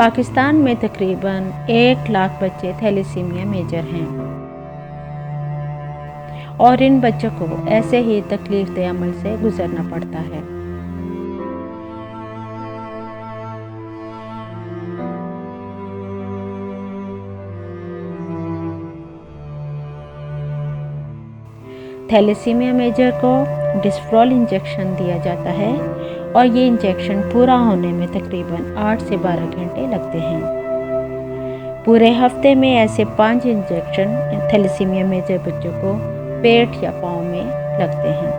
पाकिस्तान में तकरीबन 1 लाख बच्चे थैलेसीमिया मेजर हैं और इन बच्चों को ऐसे ही तकलीफ-दे अमल से गुजरना पड़ता है। थैलेसीमिया मेजर को डिस्प्रोल इंजेक्शन दिया जाता है और ये इंजेक्शन पूरा होने में तकरीबन 8 से 12 घंटे लगते हैं। पूरे हफ्ते में ऐसे 5 इंजेक्शन थैलेसीमिया मेजर बच्चों को पेट या पाँव में लगते हैं।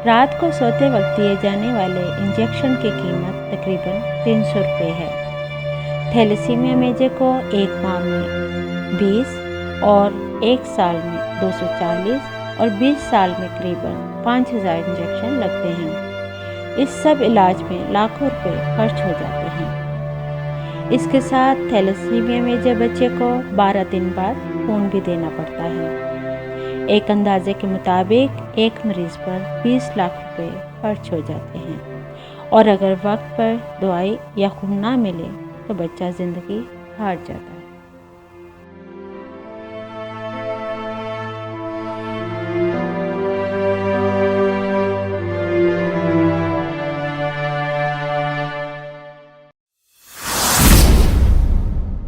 रात को सोते वक्त दिए जाने वाले इंजेक्शन की कीमत तकरीबन 300 रुपये है। थैलेसीमिया मेजर को 1 माह में 20 और 1 साल में 240 और 20 साल में करीबन 5000 इंजेक्शन लगते हैं। इस सब इलाज में लाखों रुपए खर्च हो जाते हैं। इसके साथ थैलेसीमिया मेजर बच्चे को 12 दिन बाद खून भी देना पड़ता है। एक अंदाजे के मुताबिक एक मरीज़ पर 20 लाख रुपए खर्च हो जाते हैं और अगर वक्त पर दवाई या खून ना मिले तो बच्चा ज़िंदगी हार जाता है।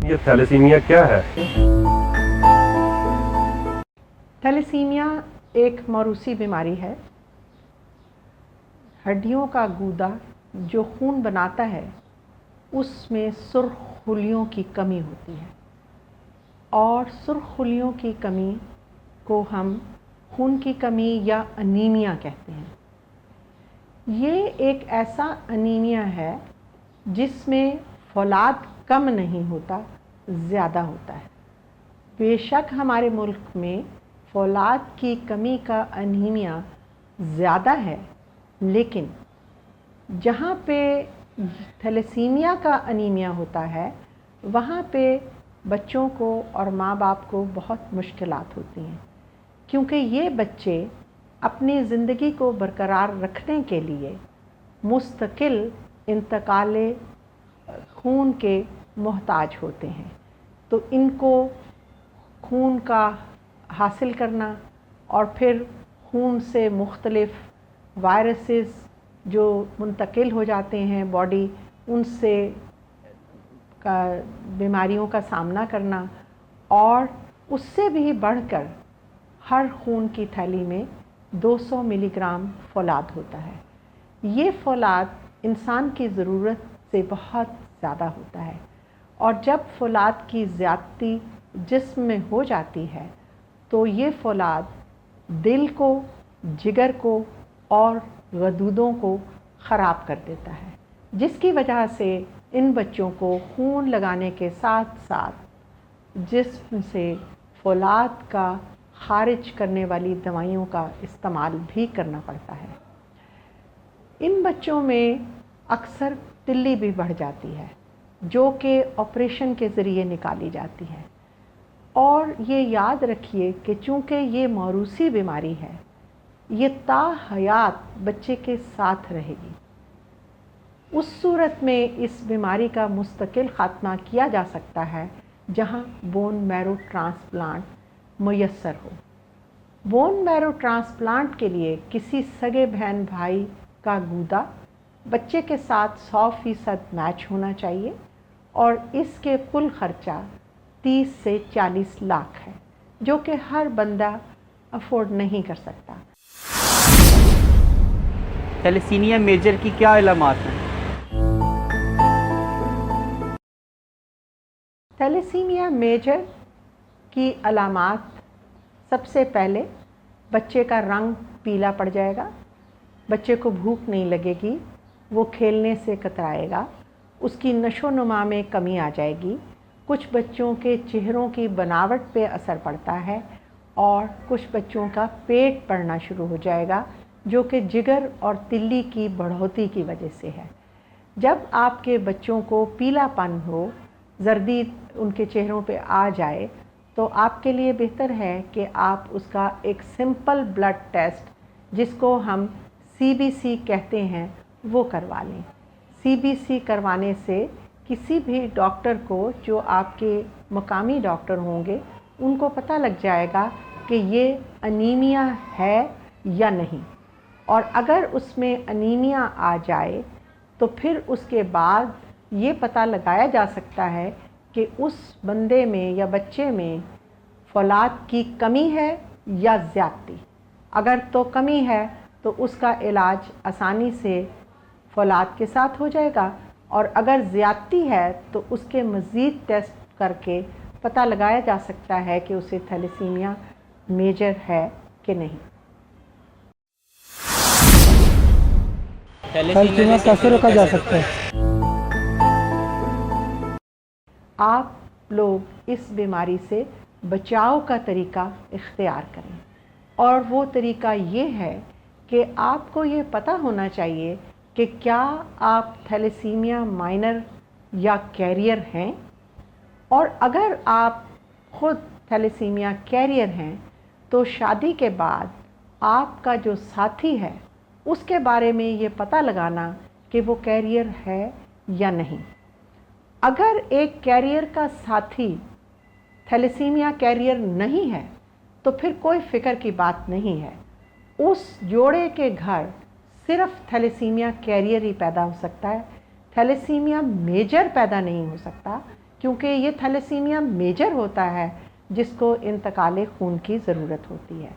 ये थैलेसीमिया क्या है? थैलेसीमिया एक मौरूसी बीमारी है। हड्डियों का गूदा जो खून बनाता है उसमें सुर्खुलियों की कमी होती है और सुर्खुलियों की कमी को हम खून की कमी या अनीमिया कहते हैं। ये एक ऐसा अनीमिया है जिसमें फौलाद कम नहीं होता, ज़्यादा होता है। बेशक हमारे मुल्क में फौलाद की कमी का अनीमिया ज़्यादा है, लेकिन जहाँ पे थैलेसीमिया का अनीमिया होता है वहाँ पे बच्चों को और माँ बाप को बहुत मुश्किलात होती हैं, क्योंकि ये बच्चे अपनी ज़िंदगी को बरकरार रखने के लिए मुस्तकिल इंतकाले खून के मोहताज होते हैं। तो इनको खून का हासिल करना और फिर खून से मुख्तलिफ़ वायरसेस जो मुंतकिल हो जाते हैं बॉडी, उनसे बीमारियों का सामना करना, और उससे भी बढ़कर हर खून की थैली में 200 मिलीग्राम फौलाद होता है। ये फौलाद इंसान की ज़रूरत से बहुत ज़्यादा होता है और जब फौलाद की ज़्यादती जिस्म में हो जाती है तो ये फौलाद दिल को, जिगर को और गदूदों को ख़राब कर देता है, जिसकी वजह से इन बच्चों को खून लगाने के साथ साथ जिस्म से फौलाद का खारिज करने वाली दवाइयों का इस्तेमाल भी करना पड़ता है। इन बच्चों में अक्सर तिल्ली भी बढ़ जाती है जो कि ऑपरेशन के ज़रिए निकाली जाती है। और ये याद रखिए कि चूँकि ये मौरूसी बीमारी है, ये ता हयात बच्चे के साथ रहेगी। उस सूरत में इस बीमारी का मुस्तकिल ख़ात्मा किया जा सकता है जहाँ बोन मैरो ट्रांसप्लांट मुयस्सर हो। बोन मैरो ट्रांसप्लांट के लिए किसी सगे बहन भाई का गूदा बच्चे के साथ 100% मैच होना चाहिए और इसके कुल ख़र्चा 30 से 40 लाख है, जो कि हर बंदा अफोर्ड नहीं कर सकता। थैलेसीमिया मेजर की क्या अलामात हैं? थैलेसीमिया मेजर की अलामात, सबसे पहले बच्चे का रंग पीला पड़ जाएगा, बच्चे को भूख नहीं लगेगी, वो खेलने से कतराएगा, उसकी नशोनुमा में कमी आ जाएगी, कुछ बच्चों के चेहरों की बनावट पे असर पड़ता है और कुछ बच्चों का पेट बढ़ना शुरू हो जाएगा, जो कि जिगर और तिल्ली की बढ़ोतरी की वजह से है। जब आपके बच्चों को पीलापन हो, जर्दी उनके चेहरों पे आ जाए, तो आपके लिए बेहतर है कि आप उसका एक सिंपल ब्लड टेस्ट, जिसको हम CBC कहते हैं, वो करवा लें। CBC करवाने से किसी भी डॉक्टर को, जो आपके मुकामी डॉक्टर होंगे, उनको पता लग जाएगा कि ये अनीमिया है या नहीं। और अगर उसमें अनीमिया आ जाए तो फिर उसके बाद ये पता लगाया जा सकता है कि उस बंदे में या बच्चे में फौलाद की कमी है या ज़्यादती। अगर तो कमी है तो उसका इलाज आसानी से फौलाद के साथ हो जाएगा, और अगर ज़्यादती है तो उसके मज़ीद टेस्ट करके पता लगाया जा सकता है कि उसे थैलेसीमिया मेजर है कि नहीं। थैलेसीमिया कैसे रोका जा सकता है? आप लोग इस बीमारी से बचाव का तरीका इख्तियार करें, और वो तरीका ये है कि आपको ये पता होना चाहिए कि क्या आप थैलेसीमिया माइनर या कैरियर हैं, और अगर आप ख़ुद थैलेसीमिया कैरियर हैं तो शादी के बाद आपका जो साथी है उसके बारे में ये पता लगाना कि वो कैरियर है या नहीं। अगर एक कैरियर का साथी थैलेसीमिया कैरियर नहीं है तो फिर कोई फ़िक्र की बात नहीं है। उस जोड़े के घर सिर्फ थैलेसीमिया कैरियर ही पैदा हो सकता है, थैलेसीमिया मेजर पैदा नहीं हो सकता, क्योंकि ये थैलेसीमिया मेजर होता है जिसको इंतकाले खून की ज़रूरत होती है।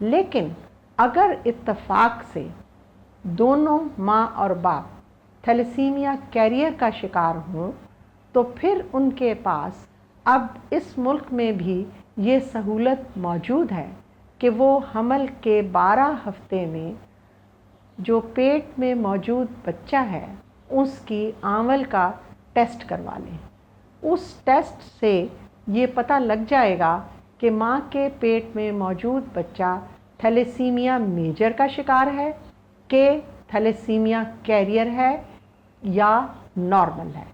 लेकिन अगर इत्तफाक से दोनों माँ और बाप थैलेसीमिया कैरियर का शिकार हों तो फिर उनके पास अब इस मुल्क में भी ये सहूलत मौजूद है कि वो हमल के 12 हफ्ते में जो पेट में मौजूद बच्चा है उसकी आंवल का टेस्ट करवा लें। उस टेस्ट से ये पता लग जाएगा कि माँ के पेट में मौजूद बच्चा थैलेसीमिया मेजर का शिकार है कि थैलेसीमिया कैरियर है या नॉर्मल है।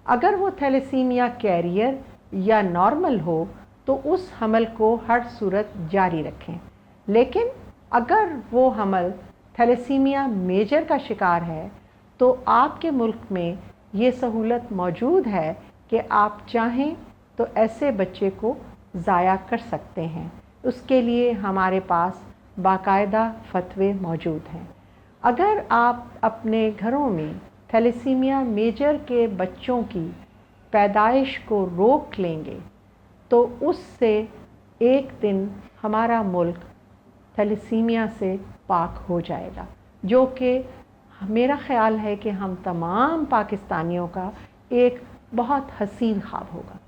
अगर वो थैलेसीमिया कैरियर या नॉर्मल हो तो उस हमल को हर सूरत जारी रखें। लेकिन अगर वो हमल थैलेसीमिया मेजर का शिकार है तो आपके मुल्क में ये सहूलत मौजूद है कि आप चाहें तो ऐसे बच्चे को ज़ाया कर सकते हैं। उसके लिए हमारे पास बाकायदा फतवे मौजूद हैं। अगर आप अपने घरों में थैलेसीमिया मेजर के बच्चों की पैदाइश को रोक लेंगे तो उससे एक दिन हमारा मुल्क थैलेसीमिया से पाक हो जाएगा, जो कि मेरा ख़्याल है कि हम तमाम पाकिस्तानियों का एक बहुत हसीन ख्वाब होगा।